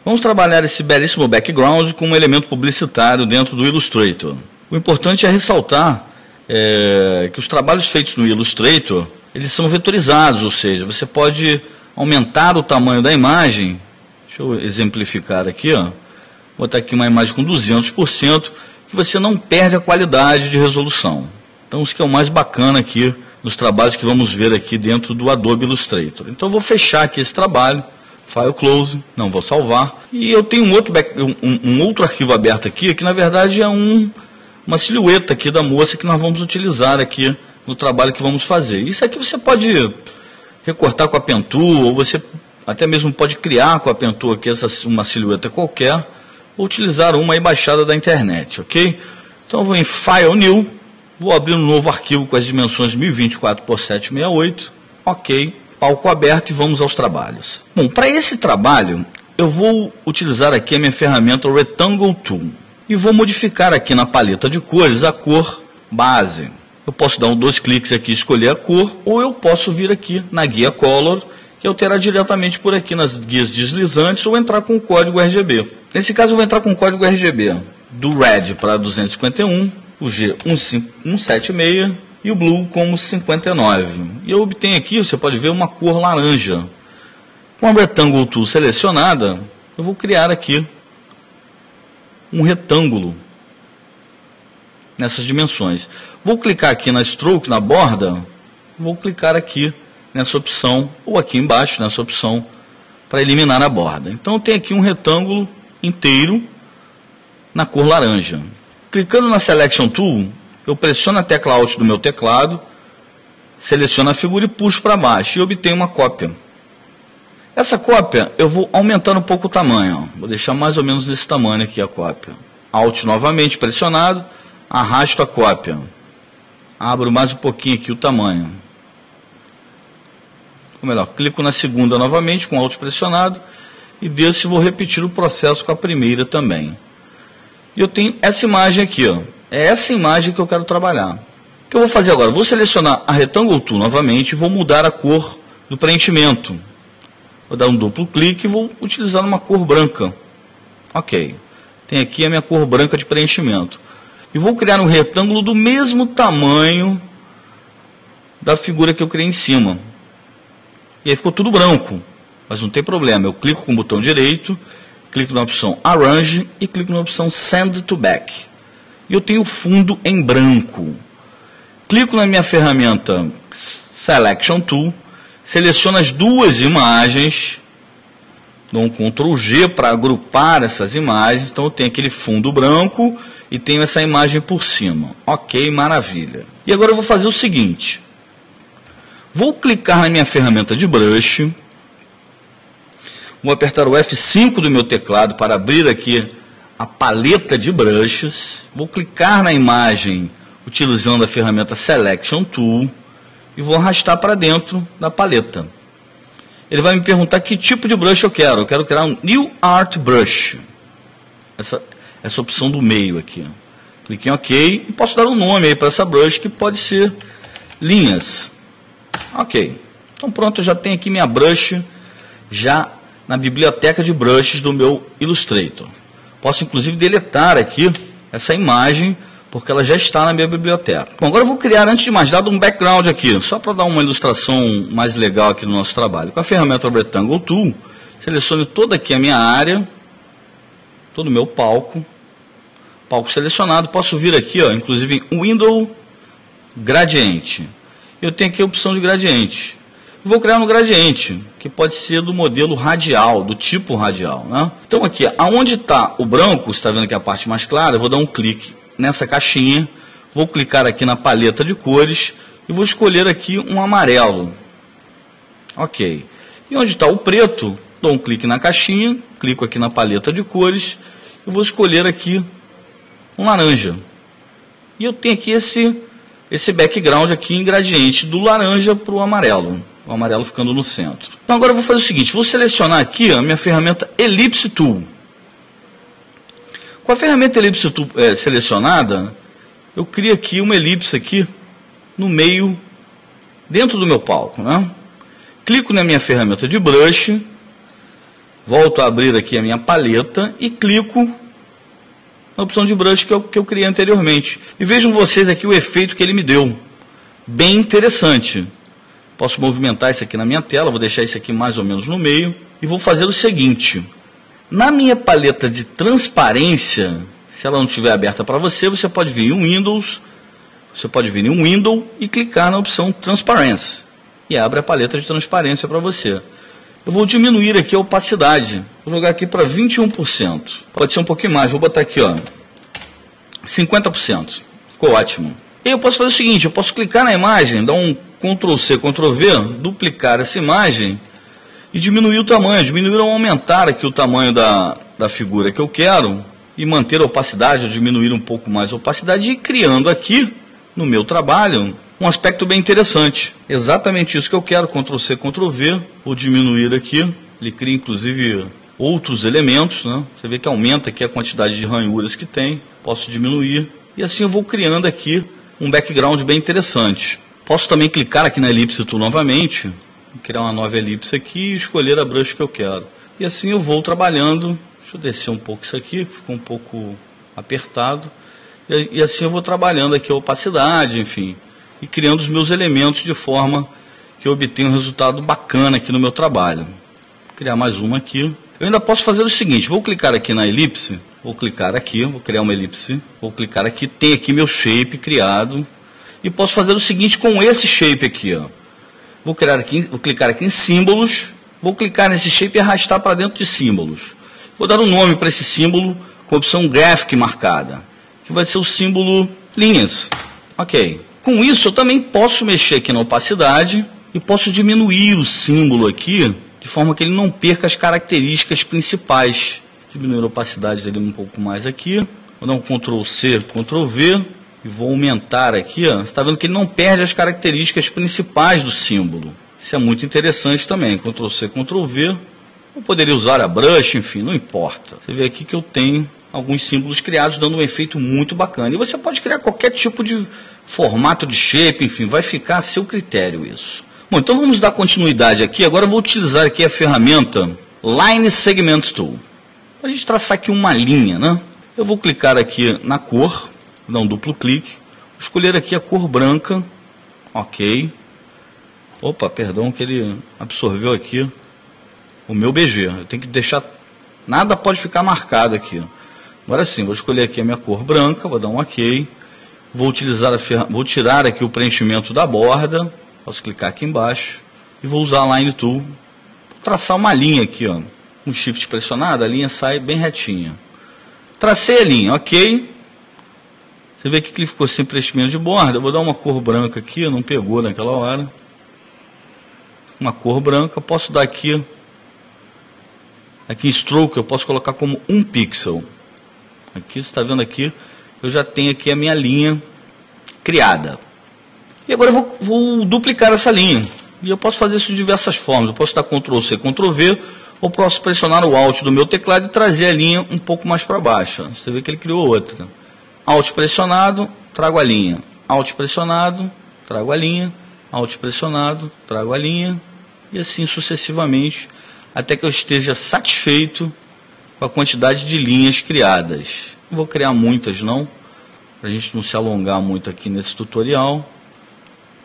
Vamos trabalhar esse belíssimo background com um elemento publicitário dentro do Illustrator. O importante é ressaltar que os trabalhos feitos no Illustrator, eles são vetorizados, ou seja, você pode aumentar o tamanho da imagem. Deixa eu exemplificar aqui, ó. Vou botar aqui uma imagem com 200%, que você não perde a qualidade de resolução. Então, isso que é o mais bacana aqui nos trabalhos que vamos ver aqui dentro do Adobe Illustrator. Então, eu vou fechar aqui esse trabalho, File Close, não vou salvar. E eu tenho um outro arquivo aberto aqui, que na verdade é uma silhueta aqui da moça que nós vamos utilizar aqui no trabalho que vamos fazer. Isso aqui você pode recortar com a Pen Tool, ou você até mesmo pode criar com a Pen Tool aqui uma silhueta qualquer, ou utilizar uma aí baixada da internet, ok? Então eu vou em File New, vou abrir um novo arquivo com as dimensões 1024 por 768, ok, palco aberto e vamos aos trabalhos. Bom, para esse trabalho eu vou utilizar aqui a minha ferramenta Rectangle Tool e vou modificar aqui na paleta de cores a cor base. Eu posso dar 2 cliques aqui e escolher a cor, ou eu posso vir aqui na guia Color, que alterar diretamente por aqui nas guias deslizantes, ou entrar com o código RGB. Nesse caso eu vou entrar com o código RGB do Red para 251, o G 176 e o Blue como 59. E eu obtenho aqui, você pode ver, uma cor laranja. Com a Rectangle Tool selecionada, eu vou criar aqui um retângulo nessas dimensões. Vou clicar aqui na Stroke, na borda, vou clicar aqui nessa opção, ou aqui embaixo nessa opção, para eliminar a borda. Então eu tenho aqui um retângulo inteiro na cor laranja. Clicando na Selection Tool, eu pressiono a tecla Alt do meu teclado, seleciono a figura e puxo para baixo e obtenho uma cópia. Essa cópia eu vou aumentando um pouco o tamanho, ó. Vou deixar mais ou menos desse tamanho aqui a cópia. Alt novamente pressionado, arrasto a cópia. Abro mais um pouquinho aqui o tamanho. Ou melhor, clico na segunda novamente com Alt pressionado e desço e vou repetir o processo com a primeira também. E eu tenho essa imagem aqui, ó. É essa imagem que eu quero trabalhar. O que eu vou fazer agora? Vou selecionar a Rectangle Tool novamente e vou mudar a cor do preenchimento. Vou dar um duplo clique e vou utilizar uma cor branca. Ok. Tem aqui a minha cor branca de preenchimento. E vou criar um retângulo do mesmo tamanho da figura que eu criei em cima. E aí ficou tudo branco. Mas não tem problema. Eu clico com o botão direito, clico na opção Arrange e clico na opção Send to Back. E eu tenho o fundo em branco. Clico na minha ferramenta Selection Tool, seleciono as 2 imagens, dou um Ctrl G para agrupar essas imagens. Então eu tenho aquele fundo branco e tenho essa imagem por cima. Ok, maravilha. E agora eu vou fazer o seguinte. Vou clicar na minha ferramenta de brush, vou apertar o F5 do meu teclado para abrir aqui a paleta de brushes, vou clicar na imagem utilizando a ferramenta Selection Tool e vou arrastar para dentro da paleta. Ele vai me perguntar que tipo de brush eu quero. Eu quero criar um New Art Brush. Essa opção do meio aqui. Clique em OK e posso dar um nome aí para essa brush que pode ser linhas. Ok. Então pronto, eu já tenho aqui minha brush já na biblioteca de brushes do meu Illustrator. Posso inclusive deletar aqui essa imagem porque ela já está na minha biblioteca. Bom, agora eu vou criar, antes de mais nada, um background aqui, só para dar uma ilustração mais legal aqui no nosso trabalho. Com a ferramenta Rectangle Tool, seleciono toda aqui a minha área, todo o meu palco selecionado. Posso vir aqui, ó, inclusive em Window Gradiente. Eu tenho aqui a opção de gradiente. Vou criar um gradiente, que pode ser do modelo radial, do tipo radial, né? Então aqui, aonde está o branco, você está vendo aqui a parte mais clara, eu vou dar um clique nessa caixinha, vou clicar aqui na paleta de cores e vou escolher aqui um amarelo. Ok. E onde está o preto, dou um clique na caixinha, clico aqui na paleta de cores e vou escolher aqui um laranja. E eu tenho aqui esse background aqui em gradiente do laranja para o amarelo ficando no centro. Então agora eu vou fazer o seguinte, vou selecionar aqui a minha ferramenta Ellipse Tool. Com a ferramenta Ellipse Tool selecionada, eu crio aqui uma elipse aqui no meio, dentro do meu palco, né? Clico na minha ferramenta de brush, volto a abrir aqui a minha paleta e clico na opção de brush que eu criei anteriormente. E vejam vocês aqui o efeito que ele me deu. Bem interessante. Posso movimentar isso aqui na minha tela, vou deixar isso aqui mais ou menos no meio. E vou fazer o seguinte. Na minha paleta de transparência, se ela não estiver aberta para você, você pode vir em Windows, Window e clicar na opção Transparency. E abre a paleta de transparência para você. Eu vou diminuir aqui a opacidade. Vou jogar aqui para 21%. Pode ser um pouquinho mais. Vou botar aqui, ó, 50%. Ficou ótimo. E eu posso fazer o seguinte, eu posso clicar na imagem, dar um Ctrl+C, Ctrl+V, duplicar essa imagem e diminuir o tamanho. Diminuir ou aumentar aqui o tamanho da figura que eu quero e manter a opacidade, ou diminuir um pouco mais a opacidade e ir criando aqui, no meu trabalho, um aspecto bem interessante. Exatamente isso que eu quero, Ctrl+C, Ctrl+V, vou diminuir aqui, ele cria inclusive outros elementos, né? Você vê que aumenta aqui a quantidade de ranhuras que tem, posso diminuir, e assim eu vou criando aqui um background bem interessante. Posso também clicar aqui na Ellipse Tool novamente, criar uma nova elipse aqui e escolher a brush que eu quero. E assim eu vou trabalhando, deixa eu descer um pouco isso aqui, que ficou um pouco apertado, e assim eu vou trabalhando aqui a opacidade, enfim, e criando os meus elementos de forma que eu obtenha um resultado bacana aqui no meu trabalho. Vou criar mais uma aqui. Eu ainda posso fazer o seguinte, vou clicar aqui na elipse, vou clicar aqui, vou criar uma elipse, vou clicar aqui, tem aqui meu shape criado, e posso fazer o seguinte com esse shape aqui, ó. Vou clicar aqui em símbolos, vou clicar nesse shape e arrastar para dentro de símbolos. Vou dar um nome para esse símbolo com a opção Graphic marcada, que vai ser o símbolo linhas. Ok. Com isso eu também posso mexer aqui na opacidade e posso diminuir o símbolo aqui, de forma que ele não perca as características principais. Diminuir a opacidade dele um pouco mais aqui. Vou dar um Ctrl+C, Ctrl+V e vou aumentar aqui. Ó. Você está vendo que ele não perde as características principais do símbolo. Isso é muito interessante também. Ctrl+C, Ctrl+V. Eu poderia usar a brush, enfim, não importa. Você vê aqui que eu tenho alguns símbolos criados dando um efeito muito bacana. E você pode criar qualquer tipo de formato de shape, enfim, vai ficar a seu critério isso. Bom, então vamos dar continuidade aqui. Agora eu vou utilizar aqui a ferramenta Line Segments Tool. Para a gente traçar aqui uma linha, né? Eu vou clicar aqui na cor, vou dar um duplo clique, vou escolher aqui a cor branca, ok. Opa, perdão que ele absorveu aqui o meu BG. Eu tenho que deixar, nada pode ficar marcado aqui. Agora sim, vou escolher aqui a minha cor branca, vou dar um ok. Vou tirar aqui o preenchimento da borda, posso clicar aqui embaixo e vou usar a Line Tool, vou traçar uma linha aqui, ó. Com Shift pressionado, a linha sai bem retinha. Tracei a linha, ok. Você vê que ele ficou sem preenchimento de borda. Eu vou dar uma cor branca aqui, não pegou naquela hora. Uma cor branca, posso dar aqui em Stroke, eu posso colocar como 1 pixel. Aqui, você está vendo aqui, eu já tenho aqui a minha linha criada. E agora eu vou duplicar essa linha. E eu posso fazer isso de diversas formas. Eu posso dar Ctrl+C, Ctrl+V, ou posso pressionar o Alt do meu teclado e trazer a linha um pouco mais para baixo. Você vê que ele criou outra. Alt pressionado, trago a linha. Alt pressionado, trago a linha. Alt pressionado, trago a linha. E assim sucessivamente, até que eu esteja satisfeito com a quantidade de linhas criadas. Não vou criar muitas não, para a gente não se alongar muito aqui nesse tutorial,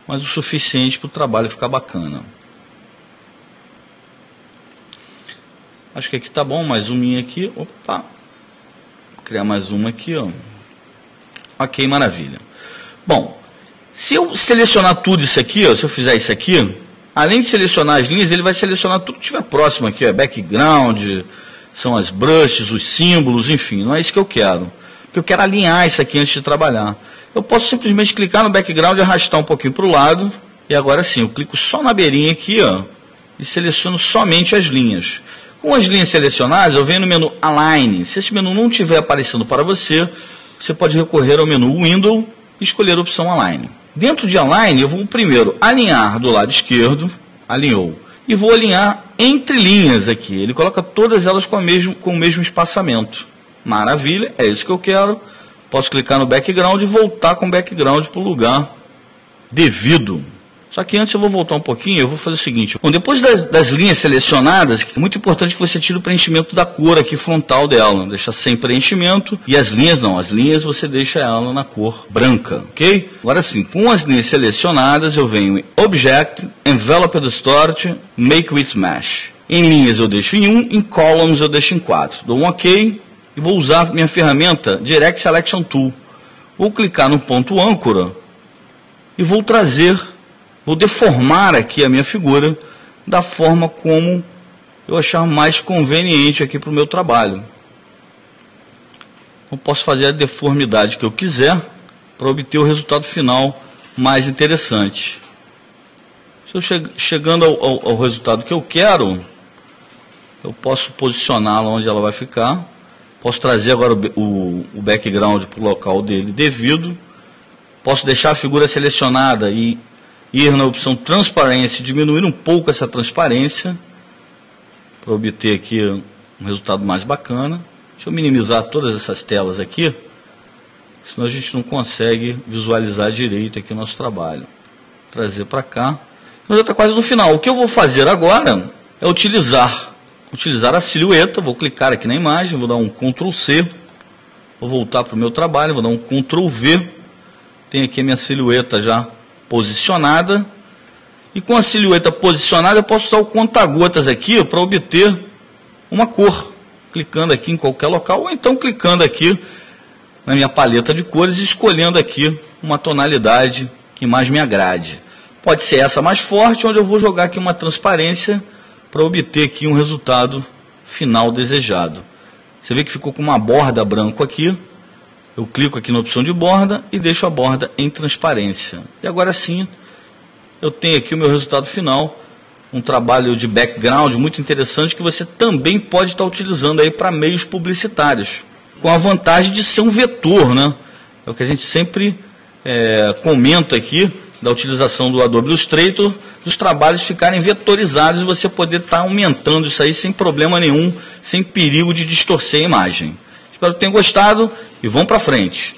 mas o suficiente para o trabalho ficar bacana. Acho que aqui tá bom, mais uma aqui. Opa! Vou criar mais uma aqui, ó. Ok, maravilha. Bom, se eu selecionar tudo isso aqui, ó, se eu fizer isso aqui, além de selecionar as linhas, ele vai selecionar tudo que estiver próximo aqui, ó, background, são as brushes, os símbolos, enfim, não é isso que eu quero. Porque eu quero alinhar isso aqui antes de trabalhar. Eu posso simplesmente clicar no background e arrastar um pouquinho para o lado, e agora sim, eu clico só na beirinha aqui, ó, e seleciono somente as linhas. Com as linhas selecionadas, eu venho no menu Align. Se esse menu não estiver aparecendo para você, você pode recorrer ao menu Window e escolher a opção Align. Dentro de Align, eu vou primeiro alinhar do lado esquerdo, alinhou, e vou alinhar entre linhas aqui. Ele coloca todas elas com o mesmo espaçamento. Maravilha, é isso que eu quero. Posso clicar no background e voltar com o background para o lugar devido. Só que antes eu vou voltar um pouquinho, eu vou fazer o seguinte. Bom, depois das linhas selecionadas, é muito importante que você tire o preenchimento da cor aqui frontal dela. Deixa sem preenchimento. E as linhas não, as linhas você deixa ela na cor branca, ok? Agora sim, com as linhas selecionadas eu venho em Object, Envelope Distort, Make with Mesh. Em linhas eu deixo em 1, em Columns eu deixo em 4. Dou um ok e vou usar minha ferramenta Direct Selection Tool. Vou clicar no ponto âncora e vou deformar aqui a minha figura da forma como eu achar mais conveniente aqui para o meu trabalho. Eu posso fazer a deformidade que eu quiser para obter o resultado final mais interessante. Se eu chegando ao resultado que eu quero, eu posso posicioná-la onde ela vai ficar. Posso trazer agora o background para o local dele devido. Posso deixar a figura selecionada e ir na opção transparência e diminuir um pouco essa transparência para obter aqui um resultado mais bacana. Deixa eu minimizar todas essas telas aqui, senão a gente não consegue visualizar direito aqui o nosso trabalho. Trazer para cá. Então já está quase no final. O que eu vou fazer agora é utilizar a silhueta. Vou clicar aqui na imagem, vou dar um Ctrl C, vou voltar para o meu trabalho, vou dar um Ctrl V. Tem aqui a minha silhueta já posicionada, e com a silhueta posicionada eu posso usar o conta-gotas aqui para obter uma cor, clicando aqui em qualquer local, ou então clicando aqui na minha paleta de cores e escolhendo aqui uma tonalidade que mais me agrade. Pode ser essa mais forte, onde eu vou jogar aqui uma transparência para obter aqui um resultado final desejado. Você vê que ficou com uma borda branca aqui. Eu clico aqui na opção de borda e deixo a borda em transparência. E agora sim, eu tenho aqui o meu resultado final, um trabalho de background muito interessante que você também pode estar utilizando aí para meios publicitários, com a vantagem de ser um vetor, né? É o que a gente sempre comenta aqui, da utilização do Adobe Illustrator, dos trabalhos ficarem vetorizados e você poder estar aumentando isso aí sem problema nenhum, sem perigo de distorcer a imagem. Espero que tenham gostado e vamos para frente.